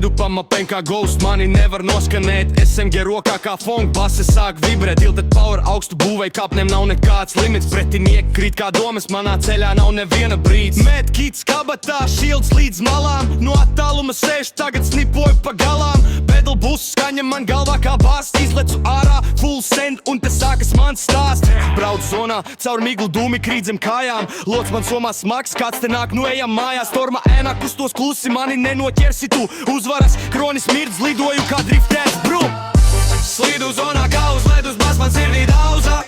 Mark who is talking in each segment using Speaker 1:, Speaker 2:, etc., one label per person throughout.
Speaker 1: Slidu pa mapēm kā ghost, mani nevar noskanēt. SMG rokā kā funk, basi sāk vibrēt. Tilted power augstu būvei, kāpnēm nav nekāds limits. Pretinieki krīt kā domas, manā ceļā nav neviena brīdis. Mēt kits kabatā, shields līdz malām. No attāluma sēž, tagad snipoju pa galām. Pedal bus skaņa man galvā kā bāsts. Izlecu ārā, full send, un te sākas mans stāsts. Brauc zonā, caur miglu dūmi krīt zem kājām. Lots man somā smags, kāds te nāk no ejam mājās. Storma ēnā kustos klusi, mani nenoķersi tu. Uzvaras, kronis mirdz, lidoju kā driftēts brum. Slidu zonā kā uz ledus, bas man sirdī dauza.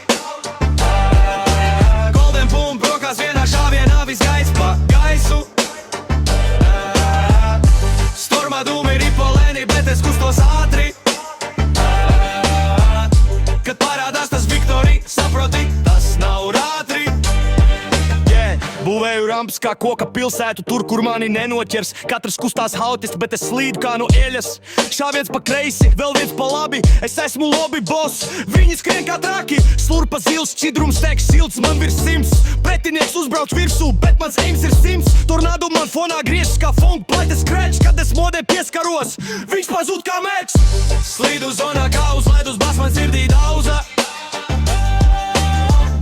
Speaker 1: Golden boom, brokās vienā šāvienā, viss gaiss pa gaisu. Stormā dūmi ripo lēni, bet es kustos ātri. Kad parādās tas Victory, saproti, tas nav rātri. Būvēju rampas kā koka pilsētu, tur, kur mani nenoķers. Katrs kustās hautiski, bet es slīdu kā no eļas. Šāviens pa kreisi, vēl viens pa labi. Es esmu lobby boss, viņi skrien kā traki. Slurpa zils, šķidrums teiks silts, man virs 100. Pretinieks uzbrauc virsū, bet mans aims ir 100. Tornado man fonā griežas kā funk, plate scratch. Kad es modē pieskaros, viņš pazūd kā mečs. Slīdu zonā kā uz ledus, bas man sirdī dauza.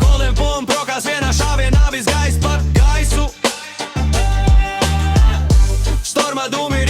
Speaker 1: Golden boom, brokās vienā šāvienā, viss gaiss pa gaisu. Stormā dūmi